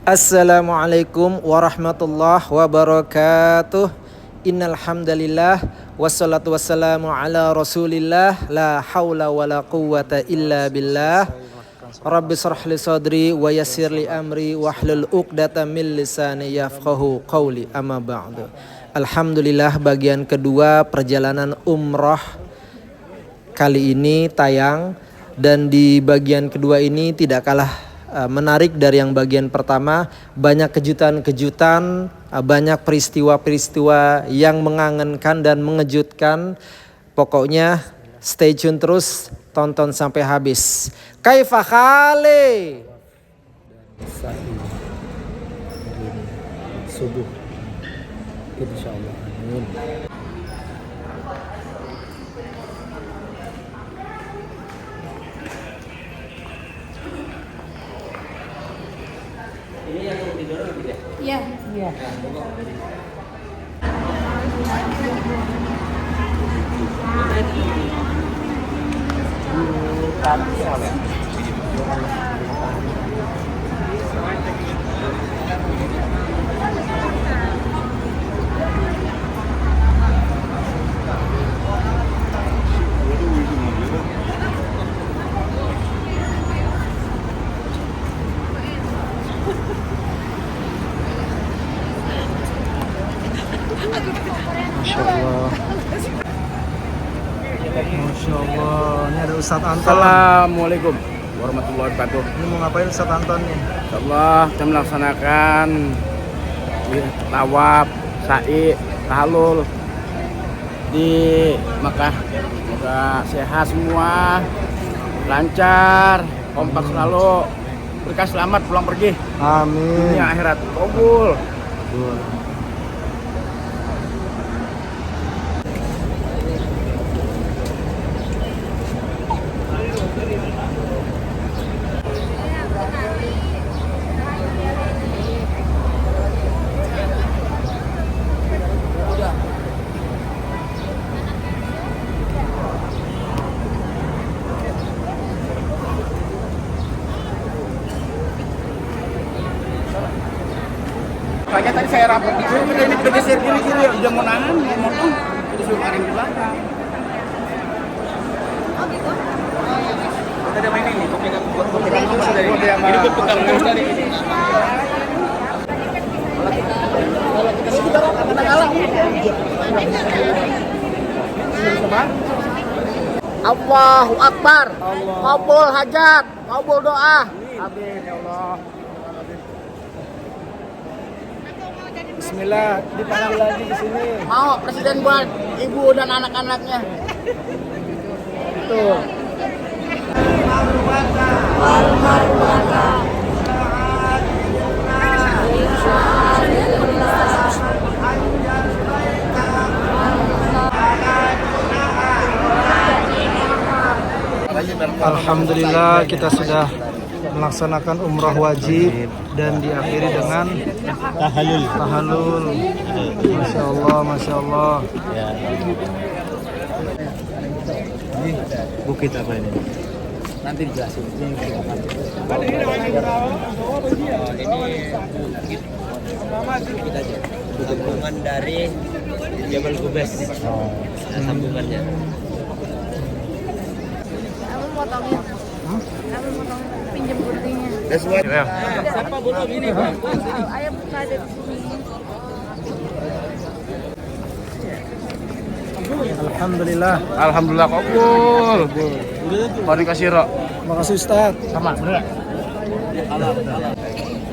Assalamualaikum warahmatullahi wabarakatuh. Innal hamdalillah wassalatu wassalamu ala Rasulillah la haula wala quwwata illa billah. Rabbi shrah li sadri wa yassir li amri wahlul 'uqdatam min lisani yafqahu qawli. Amma ba'du. Alhamdulillah, bagian kedua perjalanan umrah kali ini tayang, dan di bagian kedua ini tidak kalah menarik dari yang bagian pertama. Banyak kejutan-kejutan, banyak peristiwa-peristiwa yang mengangenkan dan mengejutkan. Pokoknya stay tune terus, tonton sampai habis. Kaifa khali? Subuh insyaallah. Amin. Ini yang mau didorong gitu ya? Iya. Iya. Masya Allah. Masya Allah. Ini ada Ustadz Anton. Assalamualaikum warahmatullahi wabarakatuh. Ini mau ngapain Ustadz Anton nih? Insyaallah kita melaksanakan tawaf, sa'i, tahalul di Makkah. Semoga sehat semua, lancar, kompak selalu, berkah selamat pulang pergi. Amin. Dunia akhirat kabul. Makanya tadi saya rapor di sini, ini bergeser kiri-kiri, udah mau nahan, mau motong, udah suruh kemarin di belakang. Oh gitu? Kita ada main ini, kopi kampus dari ini. Ini kopi kampus dari ini. Allahu Akbar. Kabul hajat, kabul doa. Amin ya Allah. Bismillah, dipanggil lagi di sini. Mau presiden buat ibu dan anak-anaknya. Tuh. Alhamdulillah, kita sudah melaksanakan umrah wajib dan diakhiri dengan tahalul. Masya Allah, Masya Allah. Ini bukit apa ini? Nanti dijelasin. Sambungan dari Jabal Gubes. Sambungannya. Kamu motongin. Kamu motongin, pinjam guntingnya. Udah semua. Siapa belum ini? Ayah buka ada di sini. Alhamdulillah. Alhamdulillah kabul. Mari kasih rok. Makasih Ustadz. Sama, bener.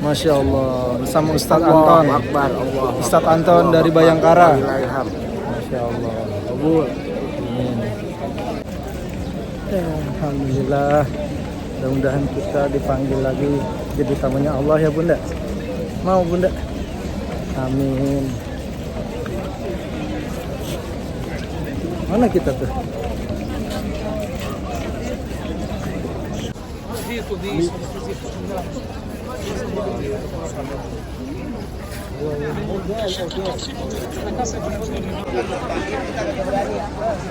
Masya Allah. Bersama Ustadz Allahu Anton. Akbar. Allah. Ustadz Anton dari Bayangkara. Ilham. Masya Allah. Kabul. Amin. Alhamdulillah. Mudah-mudahan kita dipanggil lagi jadi tamunya Allah ya Bunda. Mau Bunda? Amin. Mana kita tuh?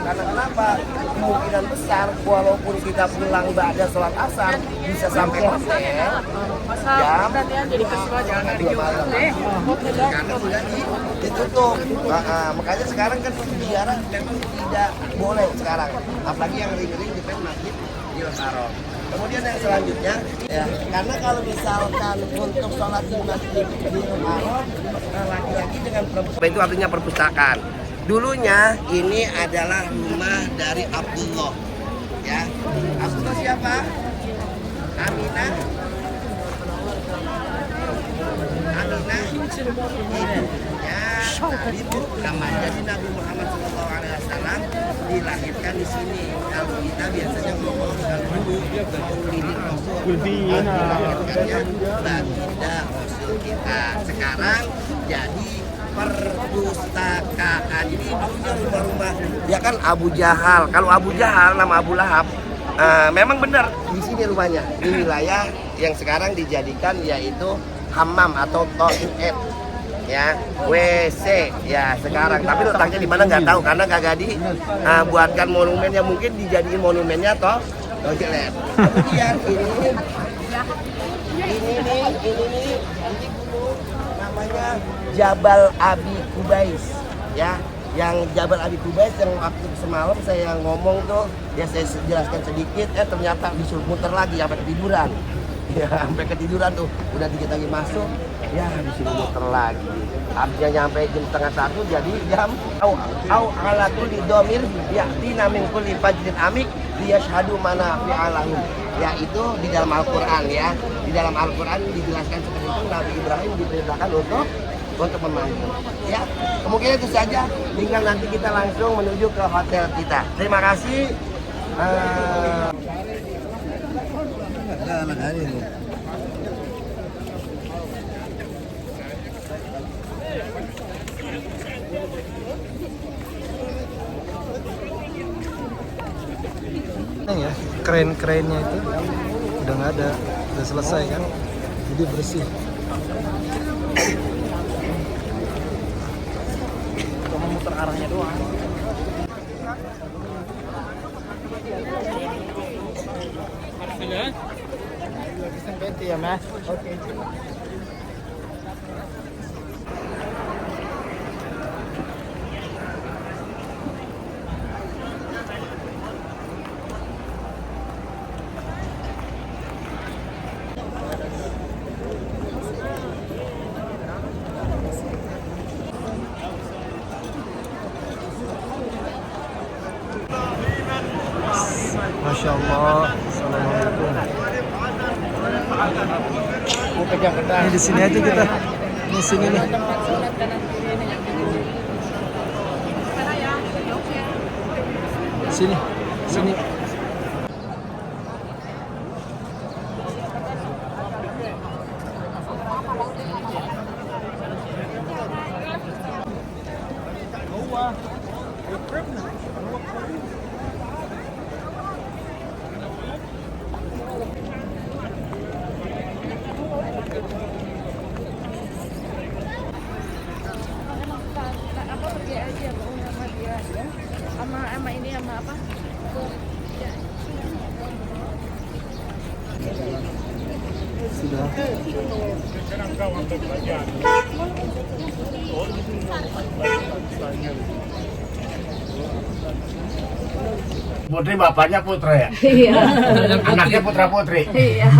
Karena kenapa? Kemungkinan besar walaupun kita pulang ba'da sholat asar bisa sampai hotel Masa perhatian jadi festival jangan hari Jumat. Karena sudah ditutup. Makanya sekarang kan ziarah memang tidak boleh sekarang. Apalagi yang ring-ring di masjid di Haram. Kemudian yang selanjutnya, ya, karena kalau misalkan untuk sholat di masjid di Haram, laki-laki dengan perempuan itu artinya perpustakaan. Dulunya ini adalah rumah dari Abdullah. Ya, Abdullah siapa? Aminah. Ibu namanya jadi Nabi Muhammad SAW dilahirkan di sini. Kalau kita biasanya ngomong kalau dulu Kulidin Rasul dilahirkannya baginda Rasul kita. Sekarang jadi perpustakaan. Ini dulunya rumah-rumah ya kan Abu Jahal. Kalau Abu Jahal nama Abu Lahab memang benar di sini rumahnya. Di wilayah yang sekarang dijadikan yaitu hammam atau toilet ya, WC ya sekarang. Tapi letaknya di mana nggak tahu karena kagak buatkan monumennya, mungkin dijadiin monumennya toilet. Kemudian ini gunung namanya Jabal Abi Kubais ya. Yang Jabal Abi Kubais yang waktu semalam saya ngomong tuh ya saya jelaskan sedikit, ternyata disuruh muter lagi sampai ketiduran. Ya, sampai ketiduran tuh, udah dikit lagi masuk, ya disuruh muter lagi. Habisnya nyampe jam 12:30 jadi jam au ala kulli dhamir ya'tina min kulli fajrin amik liyashhadu manafi'a. Yaitu di dalam Al-Qur'an ya. Di dalam Al-Qur'an dijelaskan seperti itu, Nabi Ibrahim diperintahkan untuk memanggil. Ya, kemungkinan itu saja. Tinggal nanti kita langsung menuju ke hotel kita. Terima kasih. Ya, keren-kerennya itu udah nggak ada, udah selesai kan, jadi bersih. Cuma muter arahnya doang. Ya, Mas. Oke. Masya Allah. Assalamualaikum. Mau pegang kertas. Ini di sini aja kita. Di sini nih. Sini, sini. Sama ini sama apa? Sudah. Putri bapaknya Putra ya? Iya. Anaknya Putra Putri. Iya.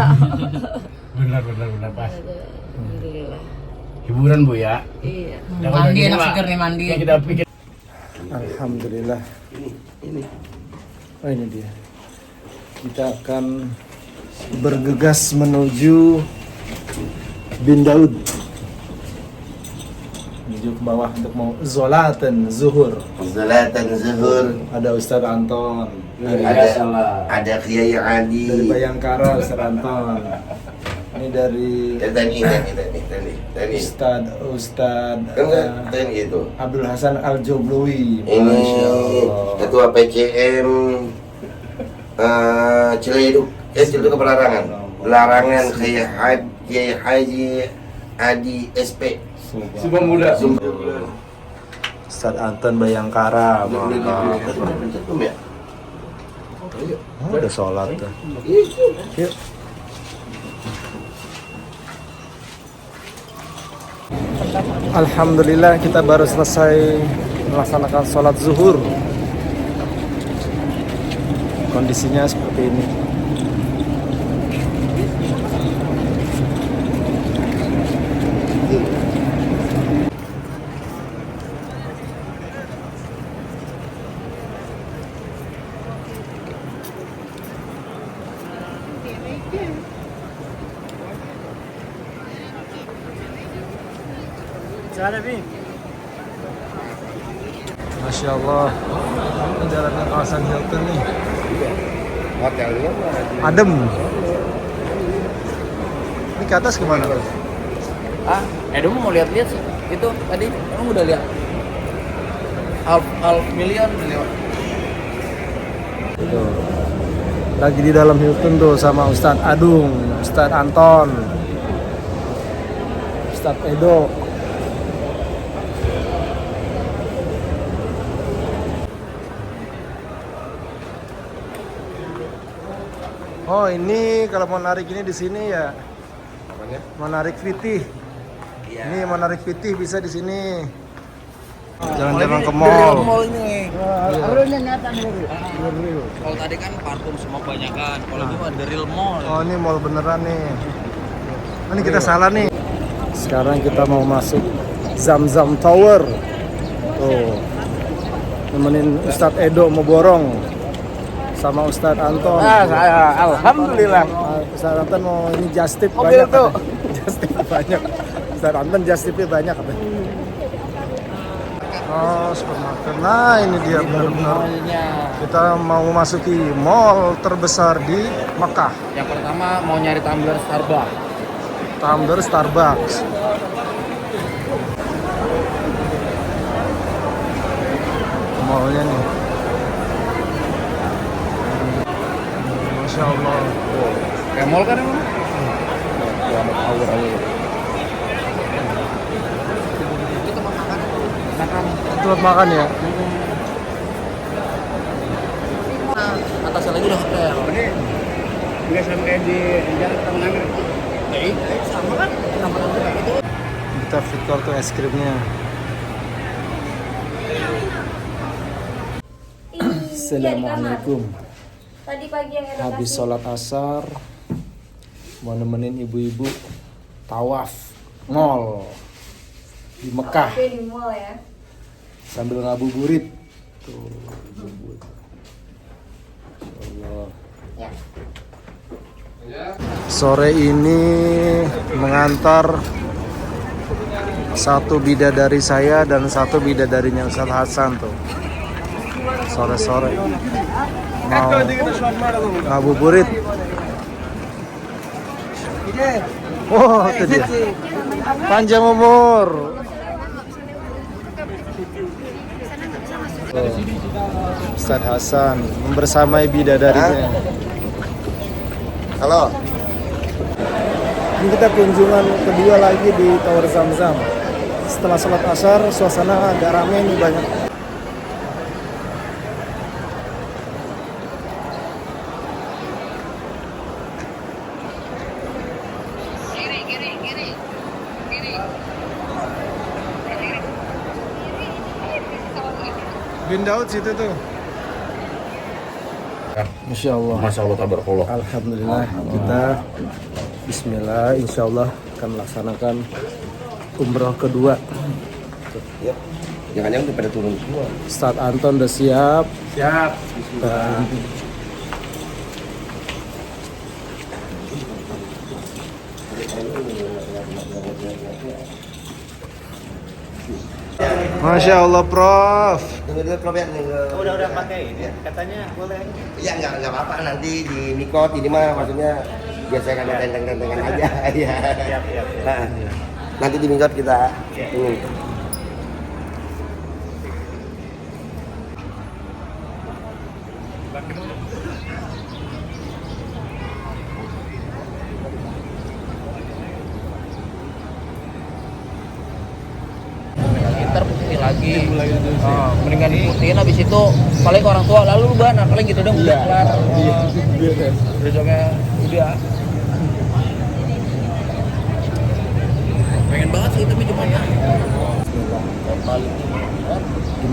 Benar pas. Alhamdulillah. Hiburan Bu ya. Iya. Mandi enak seger nih mandi. Yang kita pikir. Alhamdulillah. Ini. Oh ini dia. Kita akan bergegas menuju Bin Daud. Menuju ke bawah untuk mau zolatan zuhur. Zolatan zuhur. Ada Ustadz Anton. Ada Kiai Adi. Dari Bayangkara Ustadz Anton. Ini dari Tani. Ustadz Kan itu. Abdul Hasan Al Joblowi. Ini ketua PCM Ciledug. Ciledug Pelarangan Kiai Haji Adi SP. Sumpah muda. Ustadz Anton Bayangkara. Ya. Udah sholat tuh. Yuk. Alhamdulillah kita baru selesai melaksanakan sholat zuhur. Kondisinya seperti ini. Masya Allah, ini jalannya kawasan Hilton nih. Hotelnya Adem. Ini ke atas gimana? Edo mau lihat-lihat sih. Itu tadi emang udah lihat. Half million lewat. Tuh. Lagi di dalam Hilton tuh sama Ustadz Adung, Ustadz Anton, Ustadz Edo. Oh ini kalau mau narik ini di sini ya. Apanya? Mau narik fitih. Ini mau narik fitih bisa di sini. Jalan-jalan ke mall. Mall ini. Real. Kalau tadi kan parfum semua kebanyakan. Kalau ini mah the real mall. Oh ini mall beneran nih. Ini kita salah nih. Sekarang kita mau masuk Zamzam Tower. Tuh. Nemenin Ustadz Edo mau borong sama Ustadz Anton. Alhamdulillah. Ustadz Anton mau ini just tip Mobil banyak. tuh. Just tip banyak. Ustadz Anton just tipnya banyak katanya. Oh, supermarket. Nah, ini dia benar-benar. Kita mau masuki mall terbesar di Mekah. Yang pertama mau nyari tumbler Starbucks. Tumbler Starbucks. Mallnya nih. Masya Allah. Kayak mall kan emang? Tempat makan ya. Atasnya lagi udah hotel. Ini nggak sama kayak di jalan Taman Sama kan? Sama kan itu. Kita Victor tuh es krimnya. Assalamualaikum. Tadi pagi yang edukasi. Habis sholat asar mau nemenin ibu-ibu tawaf mall di Mekah Oke, di mall ya. sambil ngabuburit. Tuh, ngabuburit. Allah. Ya. Sore ini mengantar satu bidadari saya dan satu bidadarinya Ustadz Hasan tuh. Sore-sore mau ngabuburit. Oh, itu dia. Panjang umur. Oh, Ustadz Hasan membersamai bidadarinya. Halo. Ini kita kunjungan kedua lagi di Tower Zamzam. Setelah sholat asar, suasana agak ramai nih, banyak. Bin Daud situ tuh. Masya Allah. Masya Allah, tabarakallah. Alhamdulillah kita Bismillah, insya Allah akan melaksanakan umroh kedua. Ya. Jangan-jangan udah pada turun semua. Ustadz Anton udah siap. Siap. Dan Masya Allah, Prof. Dengar Prof ya. Udah pakai ini katanya boleh. Ya nggak apa-apa, nanti di Mikot ini mah maksudnya biasa kan tenteng-tentengan aja. Iya. Siap. Nah, nanti di Mikot kita ini. Ntar putih lagi. Mendingan diputihin habis itu paling ke orang tua lalu lu bahan paling gitu dong udah kelar. Besoknya udah. Pengen banget sih tapi cuman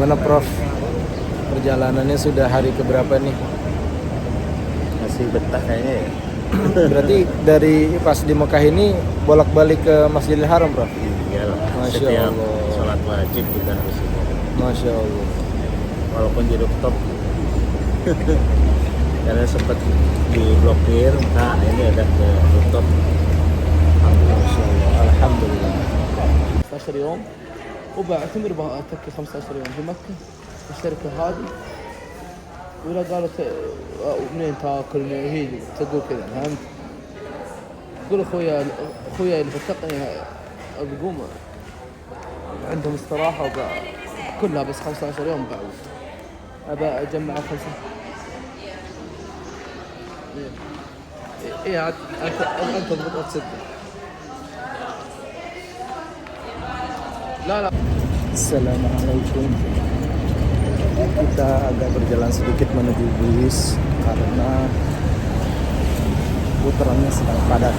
Gimana Prof? Perjalanannya sudah hari keberapa nih? Masih betah kayaknya ya. Berarti dari pas di Mekah ini bolak-balik ke Masjidil Haram, Prof? Iyalah, Masya setiap Allah. sholat wajib kita harus ini. Masya Allah. Walaupun di rooftop karena sempat diblokir, nah ini ada ke rooftop. Masya Allah. Alhamdulillah. 15 يوم وبعتمر بأتكي 15 يوم في مكة الشركة هذه ولا قالت منين تاكل منين هي تقول كذا فهمت؟ تقول اخويا اللي في التقنية بقوم عندهم استراحة كلها بس 15 يوم بعود ابى اجمع خمسة ايه عاد انت تضبط ستة لا Assalamualaikum. Kita agak berjalan sedikit menuju bis karena putarannya sedang padat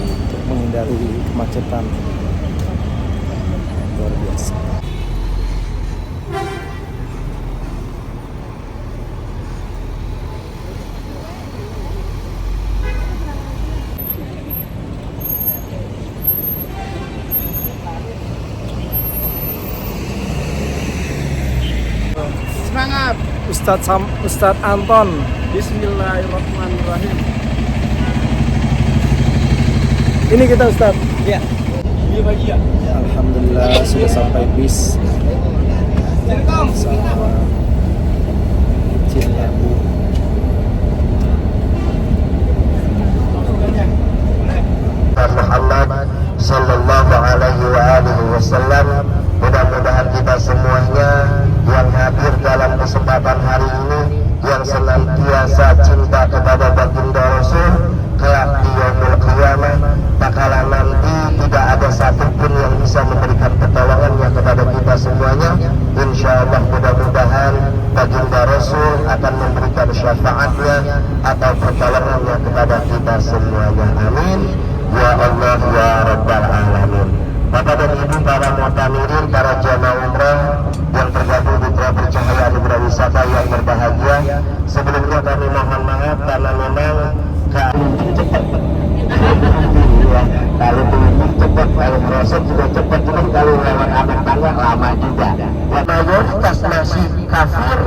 untuk menghindari kemacetan luar biasa. Semangat. Ustadz Anton. Bismillahirrahmanirrahim. Ini kita Ustadz. Iya. Alhamdulillah sudah sampai bis. Sama Cilabu. Muhammad sallallahu alaihi wa alihi wasallam. Mudah-mudahan kita semuanya yang hadir dalam kesempatan hari ini yang senantiasa cinta kepada baginda Rasul kelak di yaumul qiyamah bakalan nanti tidak ada satupun yang bisa memberikan pertolongannya kepada kita semuanya. Insyaallah mudah-mudahan baginda Rasul akan memberikan syafaatnya atau pertolongannya kepada kita semuanya. Amin ya Allah ya Rabbal Alamin. Bapak dan Ibu para mu'tamirin, para jamaah umrah yang tergabung di Travel Cahaya Anugerah Wisata yang berbahagia, sebelumnya kami mohon maaf karena memang cepat. Kalau dulu cepat, kalau proses juga cepat, cuma kalau lewat anak tangga lama juga. Mayoritas masih kafir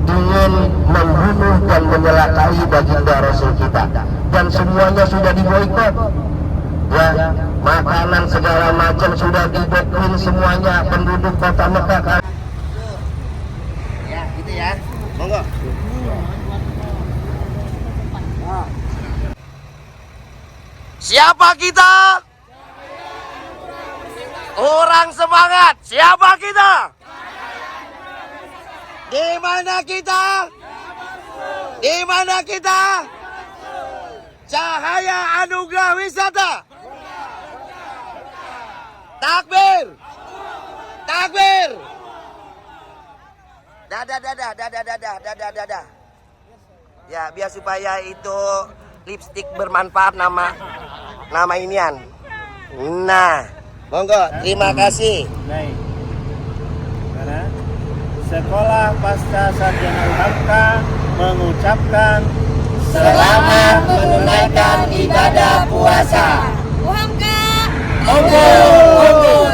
ingin membunuh dan menyelakai baginda Rasul kita, dan semuanya sudah diboikot. Ya, makanan segala macam sudah didoktrin semuanya penduduk kota Mekah. Ya, gitu ya. Monggo. Siapa kita? Orang semangat. Siapa kita? Di mana kita? Di mana kita? Cahaya Anugerah Wisata. Takbir. Takbir. Dadah. Ya, biar supaya itu lipstik bermanfaat nama inian. Nah, monggo, terima kasih. Baik. Karena Sekolah Pasca Sarjana UHAMK mengucapkan Selamat menunaikan ibadah puasa. UHAMKA. Unggul.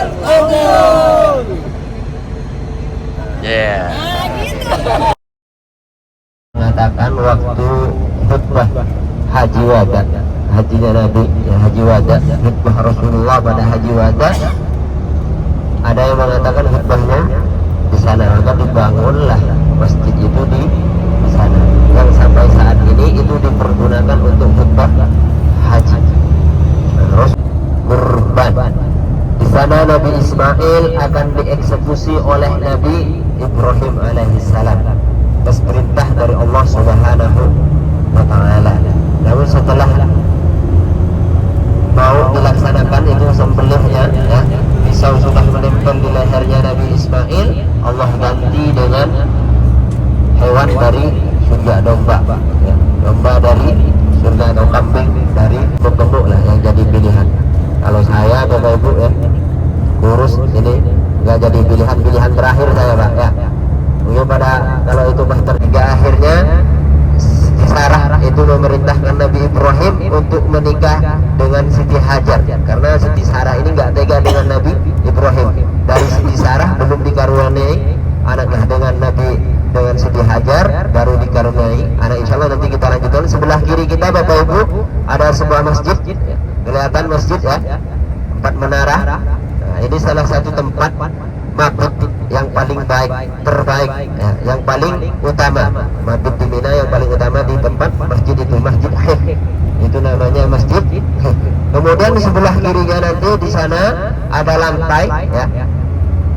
Yeah. Nah, gitu. Mengatakan waktu khutbah haji wada, hajinya Nabi, ya, haji wada, khutbah Rasulullah pada haji wada, ada yang mengatakan khutbahnya di sana, maka dibangunlah masjid itu di sana, yang sampai saat ini itu dipergunakan untuk khutbah haji. Terus kurban di sana Nabi Ismail akan dieksekusi oleh Nabi Ibrahim alaihissalam atas perintah dari Allah Subhanahu wa Ta'ala. Namun setelah mau dilaksanakan itu sembelihnya, ya, pisau sudah menempel di lehernya Nabi Ismail, Allah ganti dengan hewan dari surga, domba, ya, domba dari surga atau kambing dari gemuk lah yang jadi pilihan. Kalau saya Bapak Ibu ya kurus ini nggak jadi pilihan terakhir saya Pak ya. Mungkin pada kalau itu bahkan hingga akhirnya Siti Sarah itu memerintahkan Nabi Ibrahim untuk menikah dengan Siti Hajar, karena Siti Sarah ini nggak tega dengan Nabi Ibrahim. Dari Siti Sarah belum dikaruniai anaknya dengan Siti Hajar, baru dikaruniai anak. Insya Allah nanti kita lanjutkan. Sebelah kiri kita Bapak Ibu ada sebuah masjid, kelihatan masjid ya, 4 menara. Nah, ini salah satu tempat mabit yang paling terbaik ya, yang paling utama. Mabit di Mina yang paling utama di tempat masjid itu, Masjid Hif. Itu namanya Masjid Hif. Kemudian di sebelah kirinya nanti di sana ada lantai ya.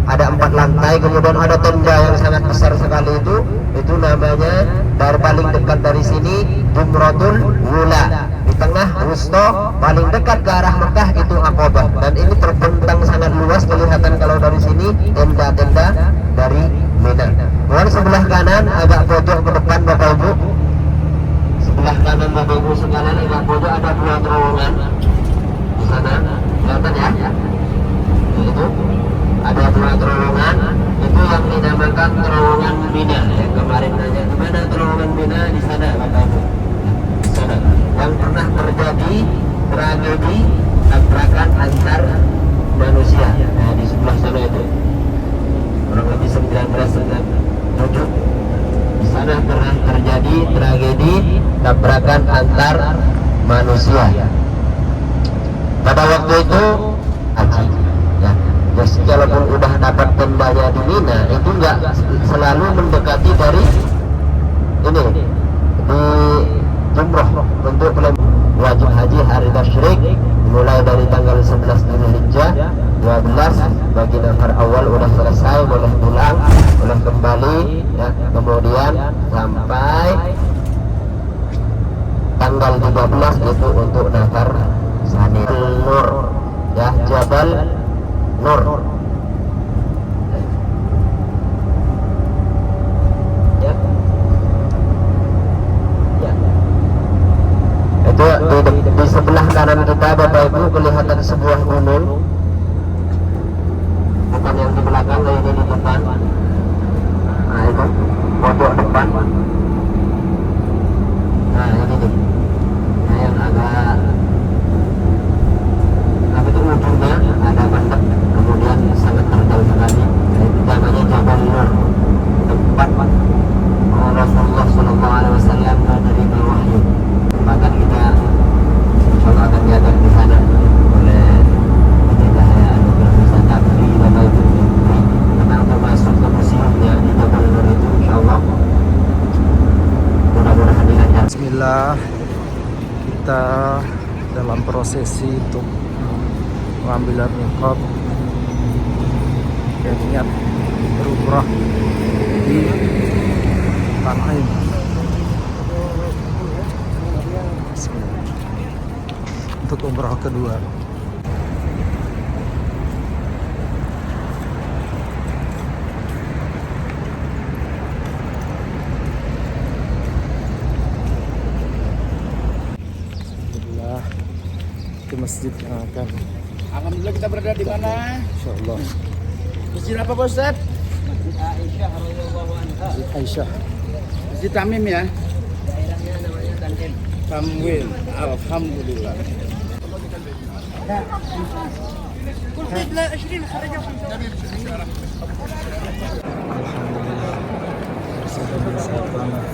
Ada 4 lantai, kemudian ada tenda yang sangat besar sekali itu namanya dari paling dekat dari sini Jumratul Wula. Di tengah Wusto paling dekat ke arah Mekah itu Aqabah, dan ini terbentang sangat luas kelihatan kalau dari sini tenda-tenda dari Mina. Kemudian sebelah kanan agak pojok ke depan Bapak Ibu, sebelah kanan Bapak Ibu sekalian agak pojok ada 2 terowongan di sana, kelihatan ya. Itu ada 2 terowongan, itu yang dinamakan terowongan Mina. Yang kemarin nanya di mana terowongan Mina, di sana Bapak Ibu, di sana yang pernah terjadi tragedi tabrakan antar manusia. Nah, di sebelah sana itu kurang lebih 1907 di sana pernah terjadi tragedi tabrakan antar manusia. Pada waktu itu haji ya. Jadi kalaupun udah dapat tendanya di Mina, itu nggak selalu mendekati dari ini di Jumrah untuk wajib haji hari tasyrik mulai dari tanggal 11 Dzulhijjah, 12 bagi nafar awal udah selesai, boleh pulang, boleh kembali ya. Kemudian sampai tanggal 13 itu untuk nafar sani. Nur ya, Jabal Nur ya. Ya. Itu di sebelah kanan kita Bapak Ibu kelihatan sebuah gunung, bukan yang di belakang, ini di depan. Nah itu pojok depan. Nah ini nih, nah, yang agak apa itu ujungnya ada bandek, kemudian sangat terjal sekali. Nah, itu namanya Jabal Nur, tempat Rasulullah SAW menerima wahyu. Bahkan kita insyaallah akan diajak di sana oleh Cahaya Anugerah Wisata di Bapak Ibu, karena untuk masuk ke museumnya di Jabal Nur itu insyaallah mudah-mudahan dilancar. Bismillah, kita dalam prosesi untuk pengambilan miqat dan niat berumrah di Tan'im. Bismillah. Untuk umrah kedua. Alhamdulillah, ke masjid yang akan. Alhamdulillah kita berada di mana? Insyaallah. Masjid apa Pak Ustaz? Masjid Aisyah radhiyallahu anha. Masjid Aisyah. Masjid Tamim ya? Daerahnya namanya Tanjil. Tamwil. Alhamdulillah. Alhamdulillah. Sudah bersahabat banget.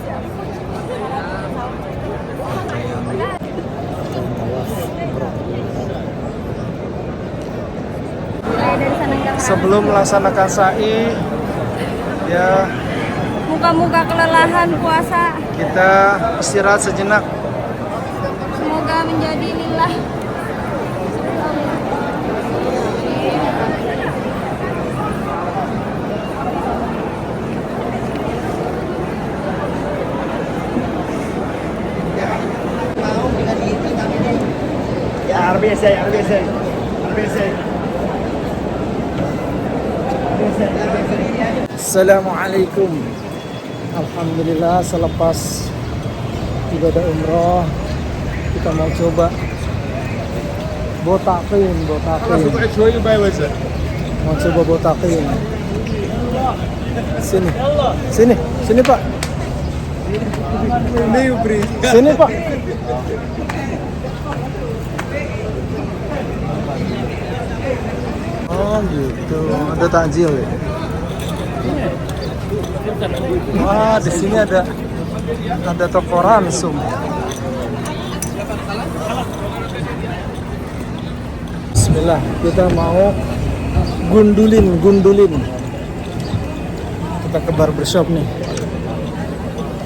Sebelum melaksanakan sa'i ya, Muka-muka kelelahan puasa, kita istirahat sejenak. semoga menjadi lillah. Ya, RBC. Assalamualaikum. Alhamdulillah, selepas ibadah umroh kita mau coba botakin. Mau coba botakin. Sini. Sini. Sini, Pak. Sini, Pak. Oh gitu, ada takjil ya. Wah, di sini ada toko ransum. Bismillah, kita mau gundulin. Kita ke barbershop nih.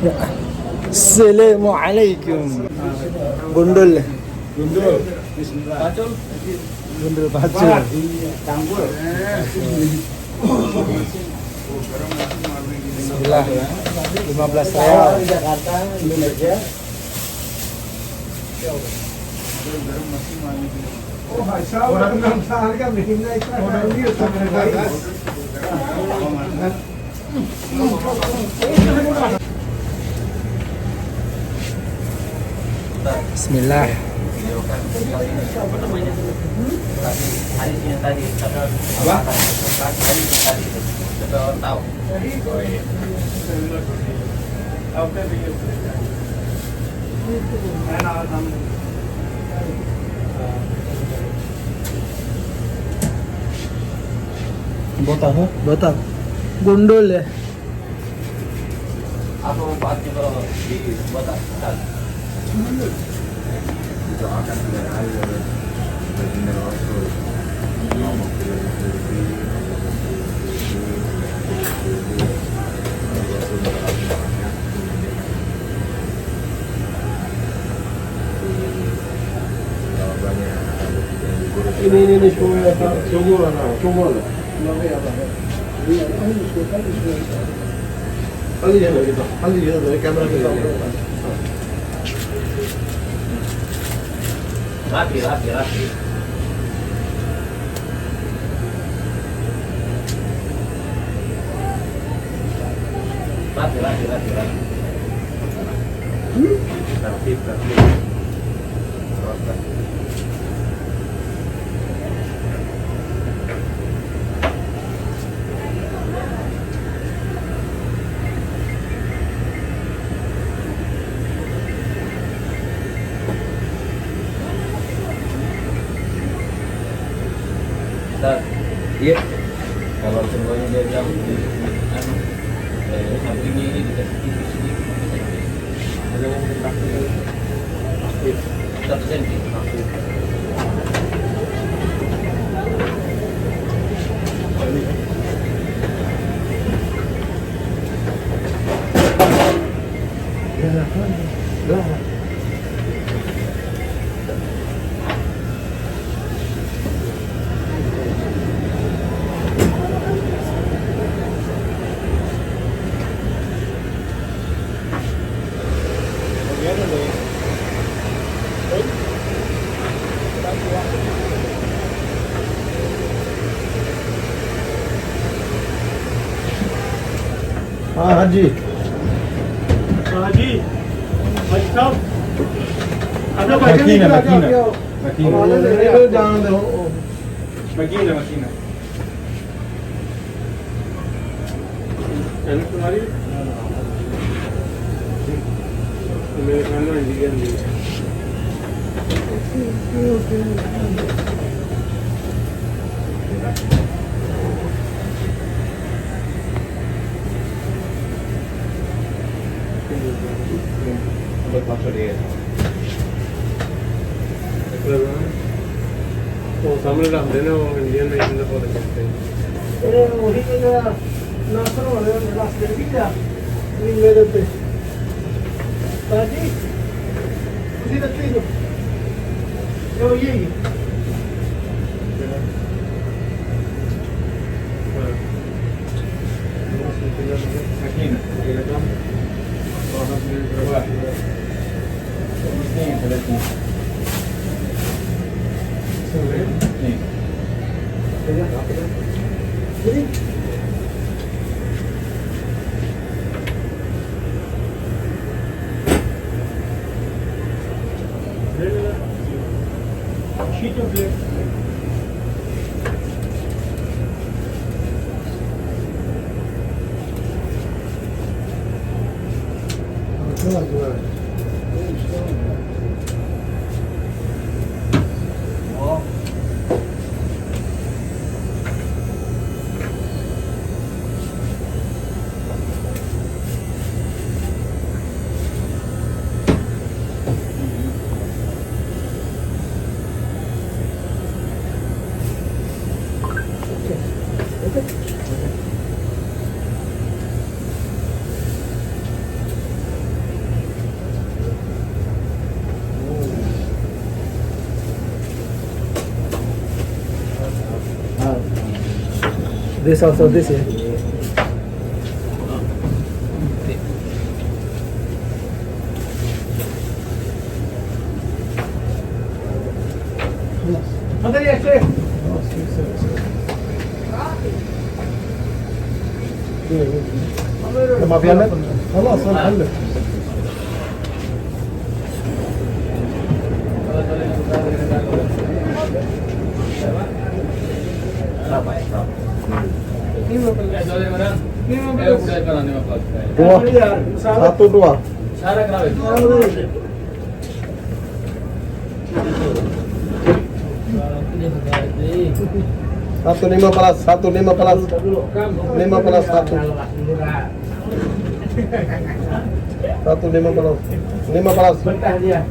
Ya. Assalamualaikum. Gundul. Gundul pacul. Bismillah. 15 real. Jakarta, Indonesia. Bismillah. Hadis yang tadi apa? Hadis yang tadi kita tahu. Botak. Gundul ya. Apa manfaatnya kalau dibuat asal? Ini semua. Rapi. Iya. Kalau semuanya dia bilang sampingnya ini dikasih tipis sedikit. Ada yang dikasih 1 senti. Haji. साहब ada Makina. jangan deh. Makina. Enak kemari. Americano Indian di. वो सामने रख देना वो इंडियन में इंडियन को देखते हैं वही नासर वाले रास्ते की क्या ये मेरे पे ताजी उसी रखती दो ये sheet of black This also this ya. لما بيعمل خلاص هنحل dua satu dua satu 15 satu 15 15 satu satu 15 15 ada ya?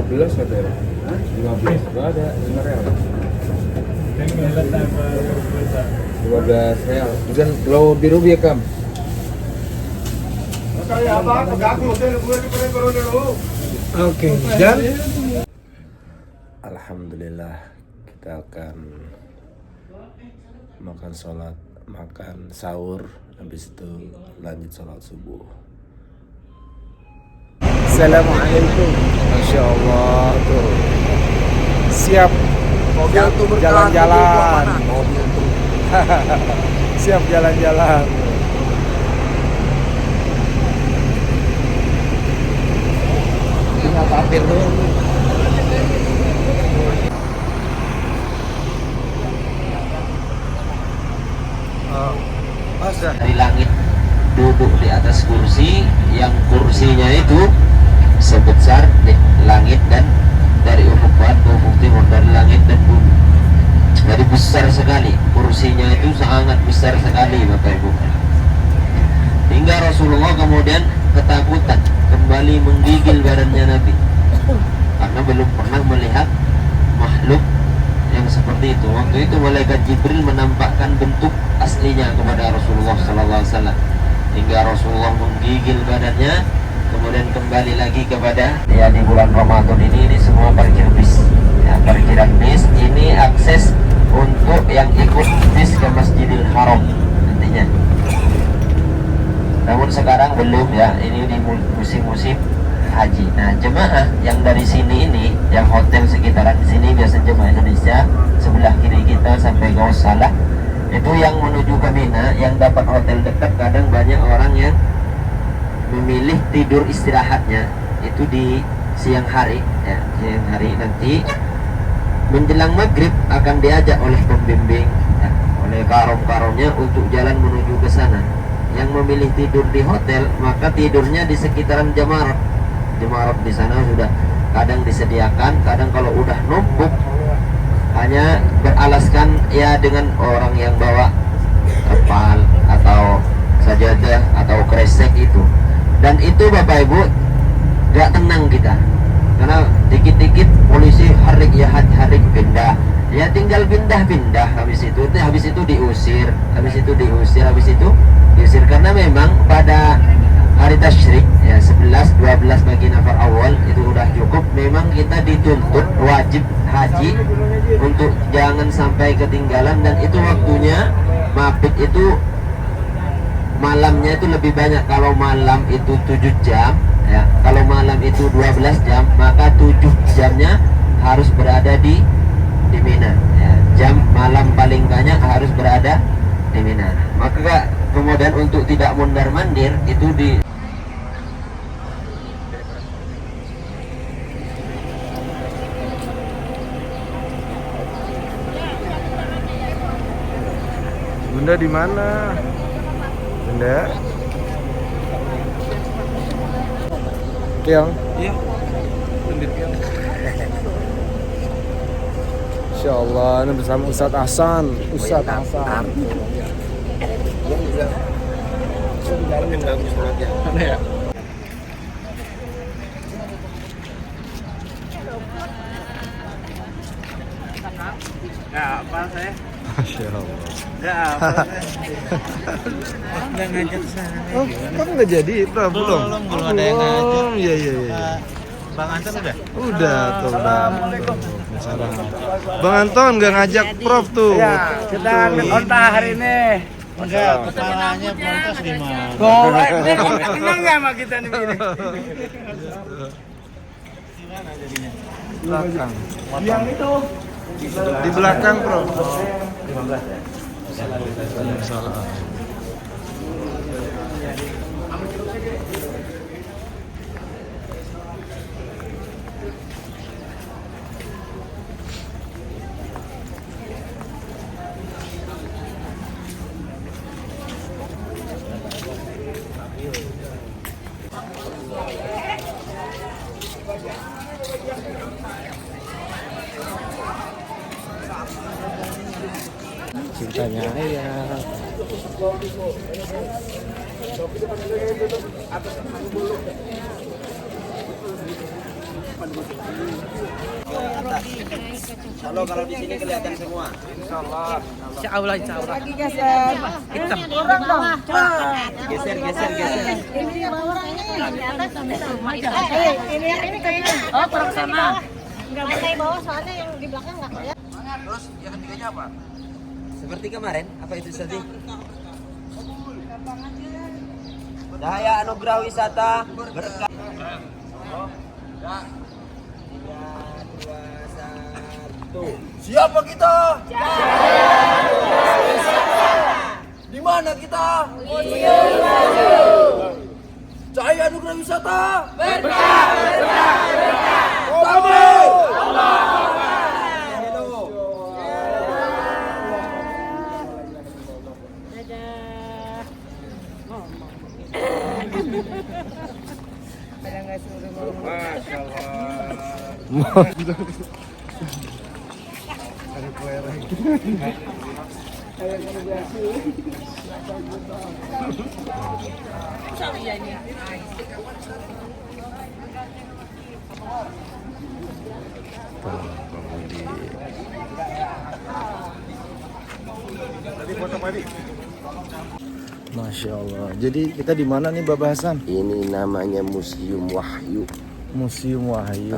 15 nggak ada 5 real 12 real bukan kalau biru dia kam oke dan alhamdulillah kita akan makan sholat makan sahur habis itu lanjut sholat subuh. Assalamualaikum. Masya Allah tuh siap jalan-jalan siap jalan-jalan Tinggal papir dulu. Dari langit duduk di atas kursi, yang kursinya itu sebesar di langit dan dari ufuk barat ke ufuk timur, dari langit dan bumi. Jadi besar sekali kursinya itu, sangat besar sekali Bapak Ibu. Hingga Rasulullah kemudian ketakutan kembali menggigil badannya Nabi karena belum pernah melihat makhluk yang seperti itu. Waktu itu malaikat Jibril menampakkan bentuk aslinya kepada Rasulullah SAW hingga Rasulullah menggigil badannya, kemudian kembali lagi kepada ya di bulan Ramadan ini semua parkir bis ya, parkiran bis ini akses untuk yang ikut bis ke Masjidil Haram nantinya. Namun sekarang belum ya, ini di musim-musim haji. Nah jemaah yang dari sini ini, yang hotel sekitaran sini biasa jemaah Indonesia sebelah kiri kita sampai Gausalah itu yang menuju ke Mina, yang dapat hotel dekat kadang banyak orang yang memilih tidur istirahatnya itu di siang hari ya, siang hari nanti menjelang maghrib akan diajak oleh pembimbing ya, oleh karom-karomnya untuk jalan menuju ke sana. Yang memilih tidur di hotel maka tidurnya di sekitaran Jamarat. Jamarat di sana sudah kadang disediakan, kadang kalau udah numpuk hanya beralaskan ya dengan orang yang bawa terpal atau sajadah atau kresek itu. Dan itu Bapak Ibu gak tenang kita, karena dikit-dikit polisi harik ya harik pindah ya, tinggal pindah habis itu diusir karena memang pada hari tasyrik ya 11-12 bagi nafar awal itu udah cukup. Memang kita dituntut wajib haji untuk jangan sampai ketinggalan, dan itu waktunya mabit itu malamnya itu lebih banyak. Kalau malam itu 7 jam ya, kalau malam itu 12 jam maka 7 jamnya harus berada di Mina ya. Jam malam paling banyak harus berada di Mina. Maka kemudian untuk tidak mondar-mandir itu di Bunda di mana? Bunda. Kiong. Iya. Insya Allah ini bersama Ustadz Hasan. Ustadz Hasan. Mana ya? Nggak apa saya? Masya Allah. Nggak apa. Nggak ngajak sana. Oh, kan nggak jadi, Prof? Belum ada yang ngajak. Iya, iya, iya. Bang Anton udah? Udah tuh. Assalamualaikum. Bang Anton nggak ngajak Prof tuh. Ya, kita ambil onta hari ini. Enggak, kepalanya Pontos di mana? Kenal nggak sama kita nih? Belakang. Yang itu. Di belakang, Prof. 15 ya. Salah. Cintanya ayah. Kalau di sini kelihatan semua. Insya Allah. Lagi geser. Hitam. Turun dong. Geser. Ini bawah ini di atas. Ini kayaknya. Oh, kurang ke sana. Enggak boleh bawah soalnya yang di belakang enggak kelihatan. Terus yang ketiganya apa? Seperti kemarin, apa itu tadi? Daya anugerah wisata berkah. 3, 2, 1. Siapa kita? Di mana kita? Cahaya anugerah wisata berkah. Masya Allah. Jadi kita di mana nih, Bapak Hasan? Ini namanya Museum Wahyu. Museum Wahyu.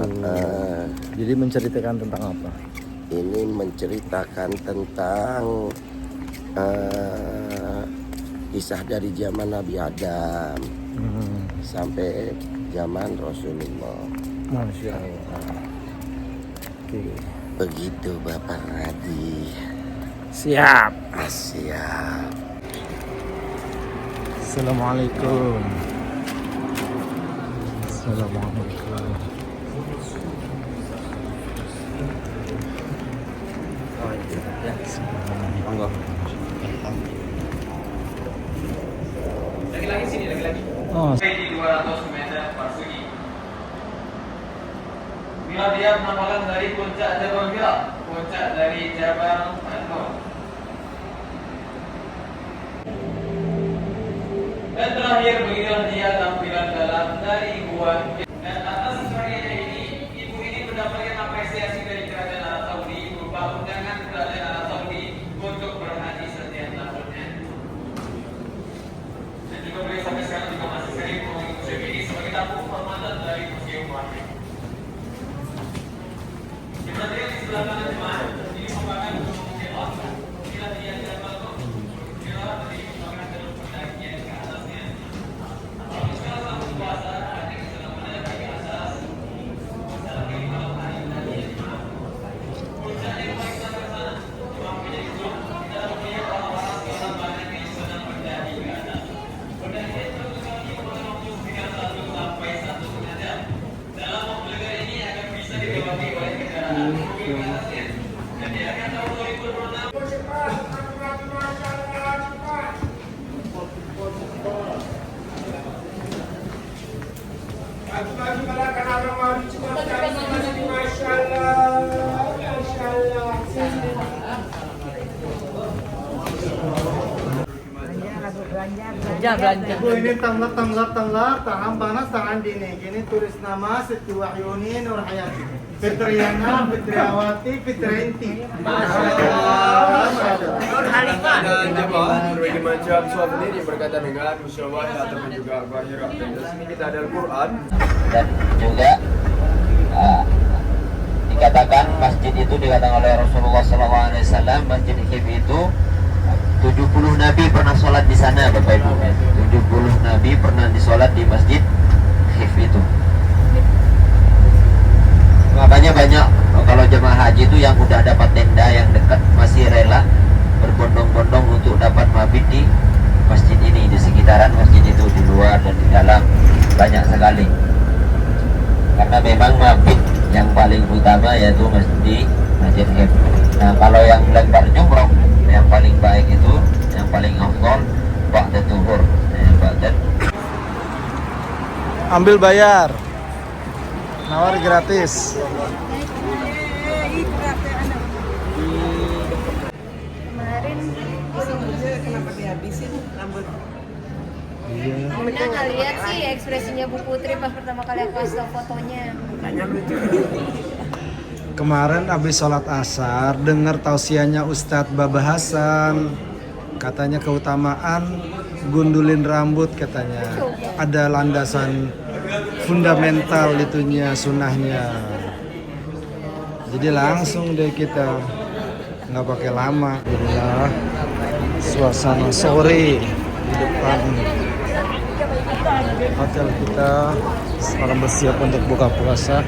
Jadi menceritakan tentang apa? Ini menceritakan tentang kisah dari zaman Nabi Adam sampai zaman Rasulullah. Masya Allah. Oke. Begitu Bapak Hadi. Siap. Siap. Assalamualaikum. Assalamualaikum. Monggo. Lagi sini, lagi. Oh. Di 200 meter persegi. Bila dia menampakkan dari puncak Jabal Bila, puncak dari Jabal An-Nur. Dan terakhir beginilah dia tampilan dalam dari gua. Dan atas karyanya ini, ibu ini mendapatkan apresiasi dari kerajaan Arab Saudi berupa undangan kerajaan Arab Saudi untuk berhaji setiap tahunnya. Dan juga beliau sampai sekarang juga masih sering mengunjungi museum ini sebagai tamu kehormatan dari Museum Wahyu. Kita lihat di sebelah kanan jemaah, ini merupakan gunung Jebel. Inilah dia Jabal Nur. Inilah dari merupakan jalur pendakian ke atasnya. Kalau sekarang satu puasa, ada kesenangan mendaki ke atas. Secara minimal hari tadi ya jemaah. Puncaknya paling sampai sana. Cuma menjadi zoom. Kita mempunyai orang-orang seorang banyak yang senang mendaki ke atas. Pendakian satu kali memakan waktu sekitar 1 sampai 1,5 jam. Dalam waktu dekat ini akan bisa dilewati oleh kendaraan mobil ke atasnya. Dan di akhir tahun 2026 Belanja. Bu, ini tanglar, tahan panas, tahan dingin. Ini tulis nama Siti Wahyuni Nur Hayati. Fitriana, Fitriawati, Fitrinti. Dan jemaah berbagai macam souvenir yang berkaitan dengan musyawarah ataupun juga bahirah. Dan di sini kita ada Al-Quran. Dan juga dikatakan masjid itu dikatakan oleh Rasulullah SAW, masjid Hib itu 70 Nabi pernah sholat di sana, Bapak Ibu. 70 Nabi pernah disolat di masjid Hib itu. Makanya banyak kalau jemaah haji itu yang udah dapat tenda yang dekat masih rela berbondong-bondong untuk dapat mabit di masjid ini, di sekitaran masjid itu, di luar dan di dalam, banyak sekali. Karena memang mabit yang paling utama yaitu masjid Hib. Nah, kalau yang lebar jumroh yang paling baik itu, yang paling afdol ba'da tuhur. Ambil bayar. Nawar gratis. Kemarin kenapa dihabisin rambut? Nggak lihat sih ekspresinya Bu Putri pas pertama kali aku kasih fotonya. Kemarin habis sholat asar dengar tausiahnya Ustadz Baba Hasan, katanya keutamaan gundulin rambut, katanya ada landasan fundamental itunya, sunahnya. Jadi langsung deh kita, nggak pakai lama. Inilah suasana sore di depan hotel kita. Sekarang bersiap untuk buka puasa.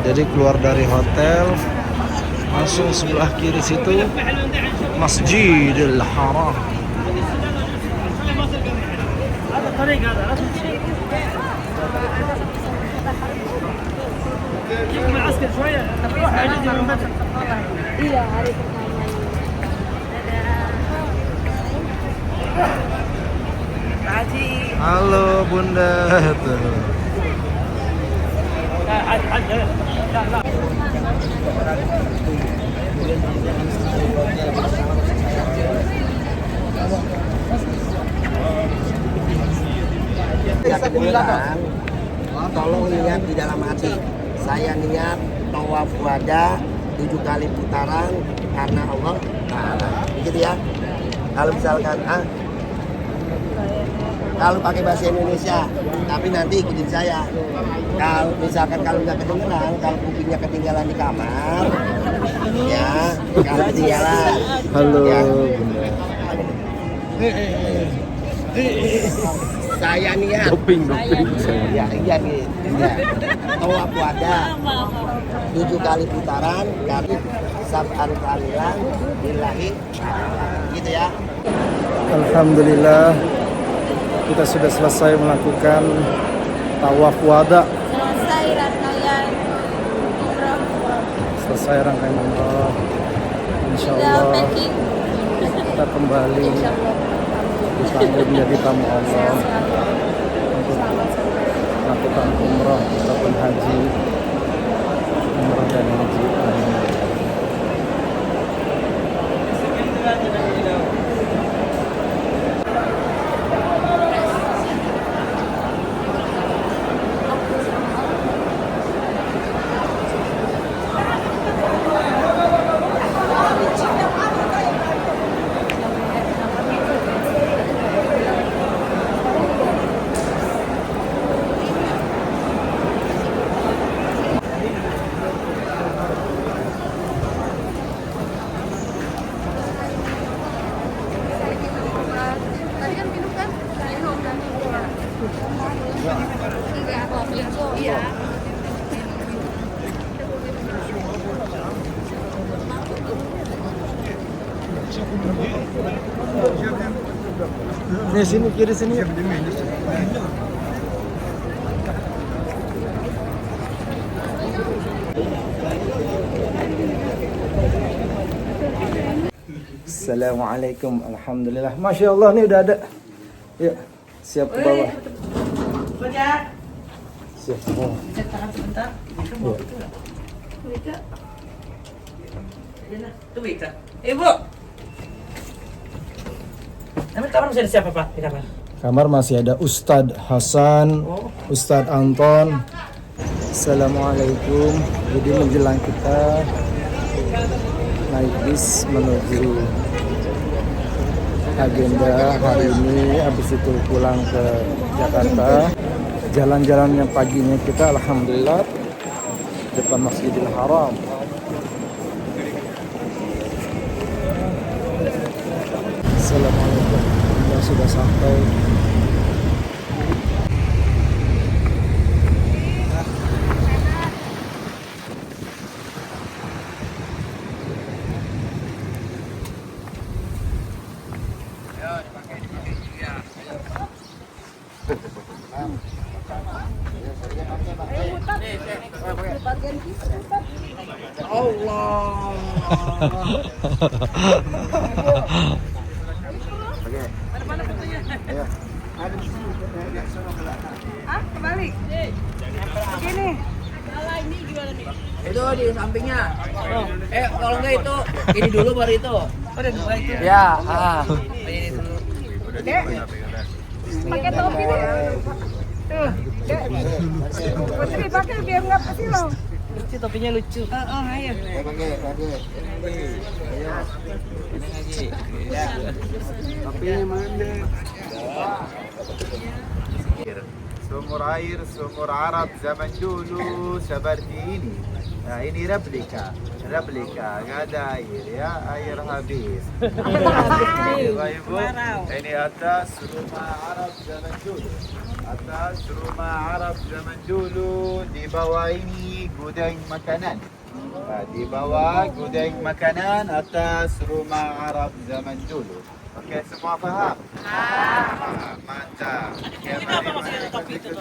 Jadi keluar dari hotel, langsung sebelah kiri situ Masjidil Haram. Iya, hari pertama. Halo Bunda. Kedengeran, tolong niat di dalam hati. Saya niat tawaf wada 7 kali putaran karena Allah Ta'ala. Begitu ya. Kalau misalkan kalau pakai bahasa Indonesia, tapi nanti ikutin saya. Kalau misalkan kalau nggak kedengeran, kalau kupingnya ketinggalan di kamar, ya kalau ketinggalan. Halo. Ya. Saya niat. Doping. Ya, iya nih. Ya. Tawaf wada 7 kali putaran, kali sab'an kalilan billahi. Gitu ya. Alhamdulillah, kita sudah selesai melakukan tawaf wada. Selesai rangkaian umrah. Insya Allah kita kembali dipanggil menjadi tamu Allah untuk melakukan umrah ataupun haji, umrah dan haji. Di sini, kiri sini. Assalamualaikum, alhamdulillah. Masya Allah, nih udah ada. Ya, siap ke bawah. Siap. Oh. Tahan sebentar. Iya. Itu Wika. Ibu. Namanya kamar masih ada siapa Pak di kamar? Kamar masih ada Ustadz Hasan, Ustadz Anton. Assalamualaikum. Jadi menjelang kita naik bis menuju agenda hari ini, habis itu pulang ke Jakarta. Jalan-jalannya paginya kita alhamdulillah depan Masjidil Haram. Assalamualaikum. Kita sudah sampai. Kembali. Begini. Itu di sampingnya. Kalau enggak itu ini dulu baru itu. Ya, ini dulu. Dek. Pakai topi nih. Tuh, Dek. Putri pakai biar nggak pasti loh. Lucu topinya lucu. Ayo. Topinya mana? Sumur Arab zaman dulu seperti ini. Nah, ini replika, nggak ada air ya, air habis. Ibu, ini atas rumah Arab zaman dulu. Atas rumah Arab zaman dulu, di bawah ini gudang makanan. Nah, di bawah gudang makanan, atas rumah Arab zaman dulu. Oke, semua paham? Mantap. Mari ikut.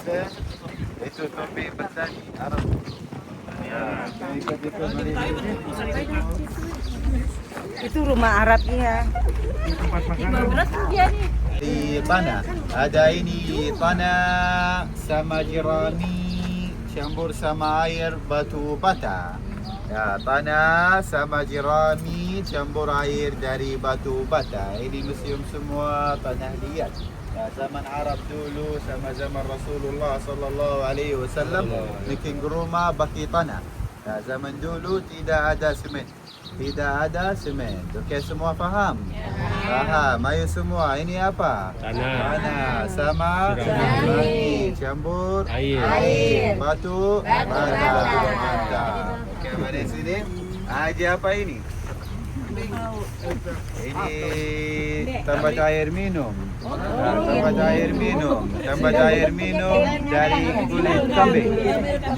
Itu topi petani Arab. Ya, ikut mari. Itu rumah Arabnya. Tempat makanan. Berat dia nih. Di tanah ada ini tanah sama jerami campur sama air batu bata. Ya, tanah sama jerami campur air dari batu bata. Ini museum semua tanah liat. Ya, zaman Arab dulu sama zaman Rasulullah sallallahu alaihi wasallam bikin rumah pakai tanah. Ya, zaman dulu tidak ada semen. Tidak ada semen. Okey, semua faham? Faham. Ayo semua. Ini apa? Tanah sama jerami campur air batu bata. Mantap. Okey, mari sini. Haji apa ini? Ini tempat air minum. Tempat air minum. Tempat air minum dari kulit kambing.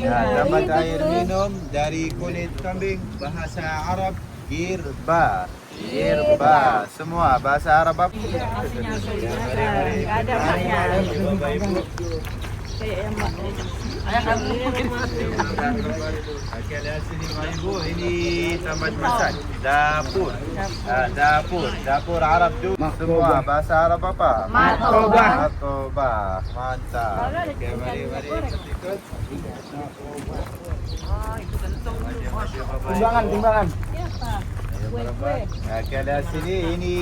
Tempat air minum dari kulit kambing. Bahasa Arab girba. Girba. Semua bahasa Arab apa? Mari. Ada maknya. Bapak Ibu. Oke, lihat sini Bapak Ibu, ini tempat masak, dapur. Dapur Arab juga. Semua bahasa Arab apa? Matobah. Mantap. Oke, mari ikut. Timbangan. Oke, lihat sini, ini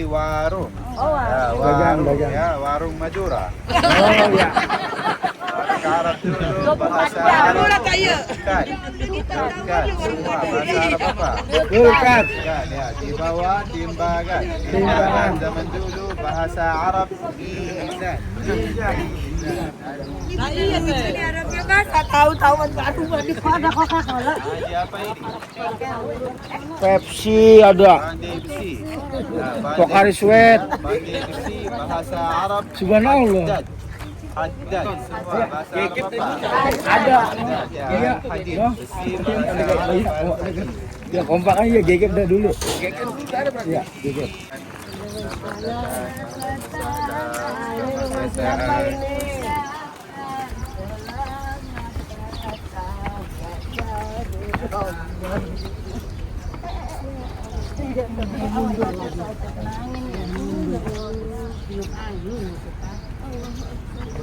warung. Warung. Dagang. Ya, warung Madura. Arab dulu bahasa Arab. Bukan. Semua bahasa Arab apa? Bukan. Ya, di bawah timbangan. Timbangan zaman dulu bahasa Arab mizan. Haji apa ini? Pepsi ada. Pepsi. Pocari Sweat. Pepsi bahasa Arab. Subhanallah. Haddad. Semua bahasa Arab apa? Ada. Ya, hadid. Besi bahasa Arab. Ya kompak aja gegep dah dulu. Ya, gegep.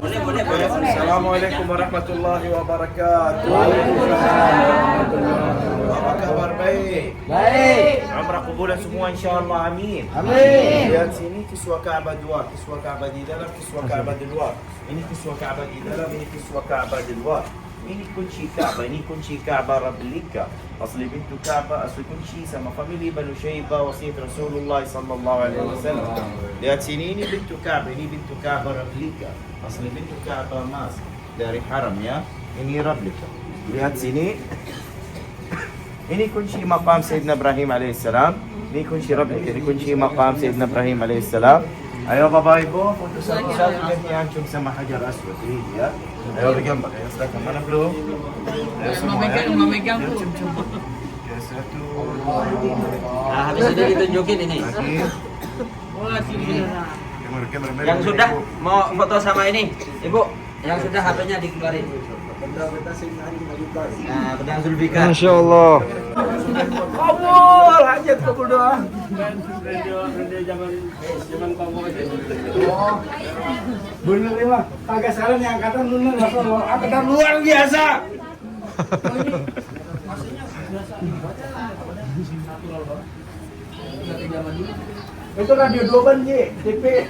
Boleh. Assalamualaikum warahmatullahi wabarakatuh. Apa kabar? Baik. Umrah kubulan semua insyaallah, amin. Lihat sini kiswah Ka'bah dua, kiswah Ka'bah di dalam, kiswah Ka'bah di luar. Ini kiswah Ka'bah di dalam, ini kiswah Ka'bah di luar. Ini kunci Ka'bah, ini kunci Ka'bah replika. Asli pintu Ka'bah, asli kunci sama family Banu Syaibah, wasiat Rasulullah sallallahu alaihi wasallam. Lihat sini, ini pintu Ka'bah, ini pintu Ka'bah replika. Asli pintu Ka'bah emas dari haram ya. Ini replika. Lihat sini. Ini kunci maqam Sayyidina Ibrahim alaihissalam. Ini kunci replika, ini kunci maqam Sayyidina Ibrahim alaihissalam. Ayo Bapak Ibu, foto satu-satu ganti anjung sama Hajar Aswad ini ya. Ayo bergambar, ayo silakan. Mana belum? Ayo semua ya. Memegang tuh. Ya, satu, dua, Nah, habis itu ditunjukin ini. Yang sudah mau foto sama ini, Ibu. Yang sudah HP-nya dikeluarin. Nah, pedang Zulfikar. Masya Allah. Kabul hajat, kabul doa. Bener ya, Pak. Kagak salah nih angkatan bener. Angkatan luar biasa. Itu radio 2 ban, Ji. TV.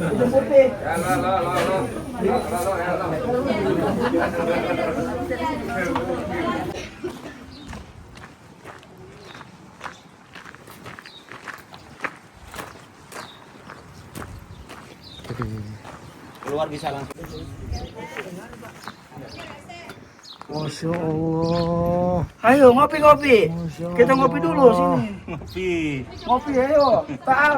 Itu putih. Keluar bisa langsung. Masya Allah. Ayo ngopi-ngopi. Kita ngopi dulu sini. Ngopi ayo. Taal.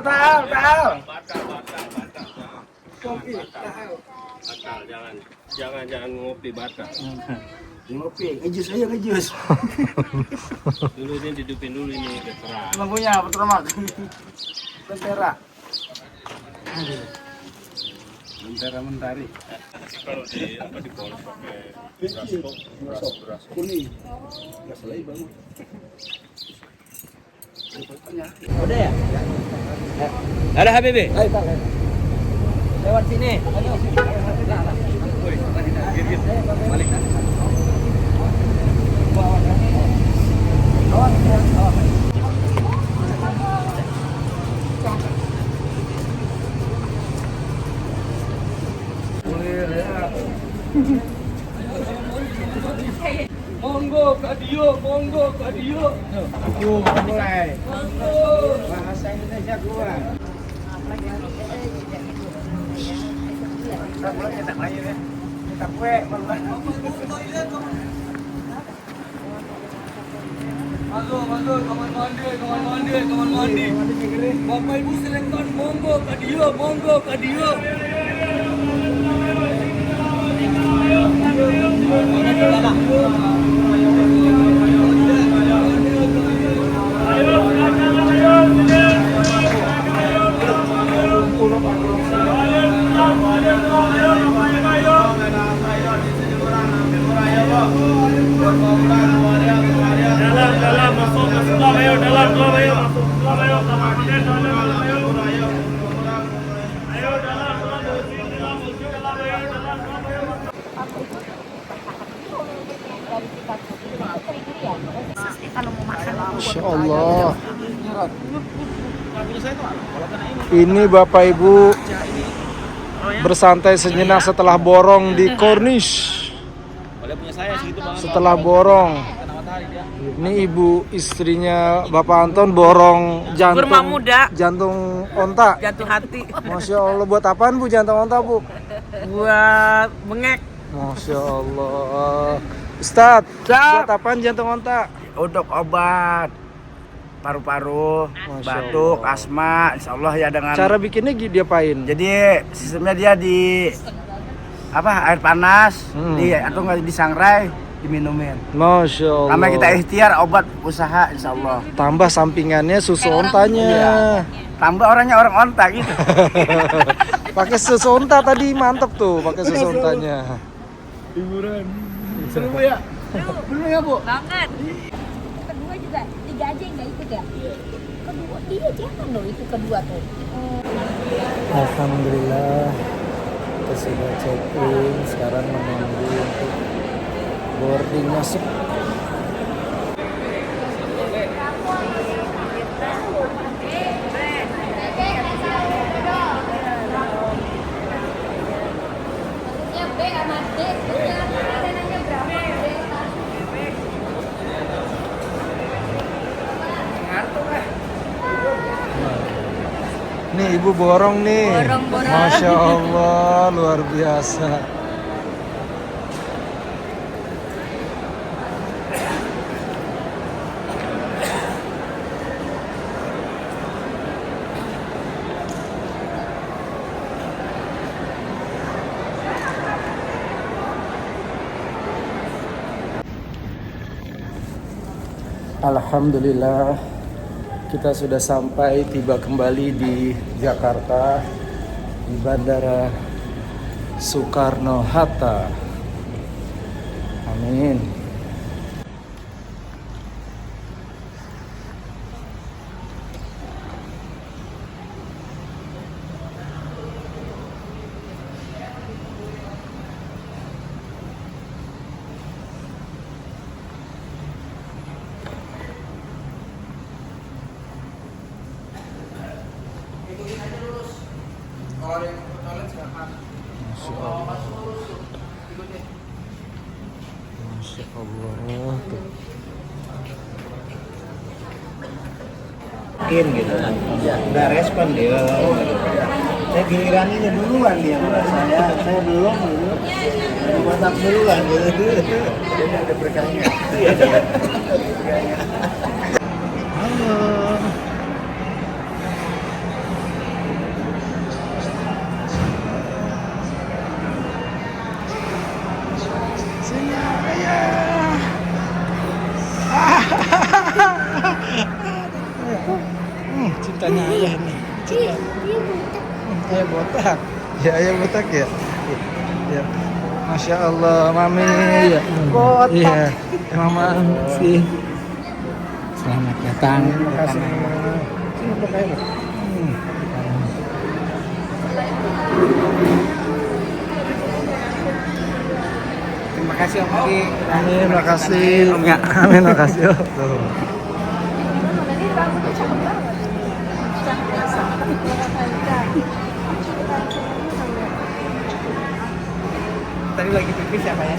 Ngopi. Jangan ngopi batal. Ngopi, ngejus aja ngejus. Dulu ini didupin dulu ini keterangan. Lampunya peternak. Lentera. Lentera mentari. Kalau di apa di polos pakai beras Kuning. Enggak salah bangun. Udah ya? Ada Habibi. Ayo, Pak. Lewat sini. Balik. Monggo kadio. Mulai. Bahasa Indonesia keluar. Kita mulai kita air ya. Kita kue Masuk, kamar mandi. Bapak Ibu silakan monggo kadio. Masya Allah. Ini Bapak Ibu bersantai sejenak setelah borong di Corniche. Setelah borong, ini ibu istrinya Bapak Anton borong jantung onta. Jatuh hati. Masya Allah, buat apaan Bu jantung onta Bu? Buat bengek. Masya Allah. Ustadz, buat apaan jantung onta? Untuk obat paru-paru, batuk, asma, insya Allah ya dengan. Cara bikinnya diapain? Jadi sistemnya dia di air panas, atau nggak disangrai, diminumin. Masya Allah. Namanya kita ikhtiar obat usaha, insya Allah. Tambah sampingannya susu ontanya. Iya. Tambah orangnya orang onta gitu. Pakai susu onta tadi mantep tuh, pakai susu ontanya. Hiburan. Seru ya? Bener ya Bu? Banget. Kedua juga, 3 aja yang nggak ikut ya? Kedua, iya jangan loh itu kedua tuh. Alhamdulillah. Kita sudah check-in, sekarang menunggu untuk boarding masuk. Nih ibu borong nih. Borong-borong. Masya Allah, luar biasa. Alhamdulillah, kita sudah sampai, tiba kembali di Jakarta, di Bandara Soekarno-Hatta. Amin. Masya Allah. Masya Allah tuh. Mungkin gitu kan. Udah respon dia. Saya giliran ini duluan dia. Saya belum dulu. WhatsApp duluan gitu. Jadi ada berkahnya. Halo. Sini ayah. Cintanya ayah nih. Cinta. Ayah botak. Ya ayah botak ya. Ya. Masya Allah, mami. Ya. Botak. Iya. Mama sih. Selamat datang. Terima kasih. Sini pakai. Terima kasih Om Ki. Amin, makasih. Amin, makasih. Tuh. Tadi lagi pipis ya Pak ya?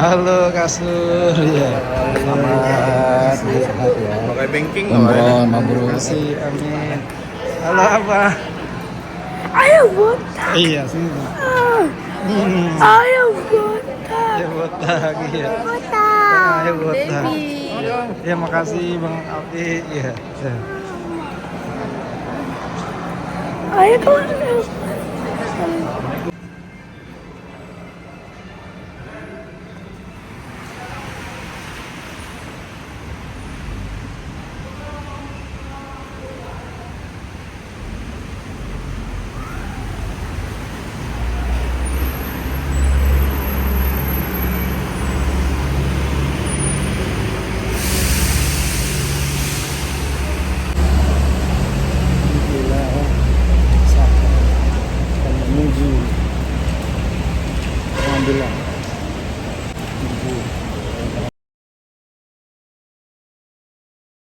Halo Kasur, ya. Selamat sehat ya. Pakai banking Terima kasih, amin. Halo apa? Ayo botak. Iya sini. Ayo botak. Ya botak, iya. Botak. Ayo botak. Baby. Ya makasih Bang Alfi. Iya. Ya. Ayo kemana?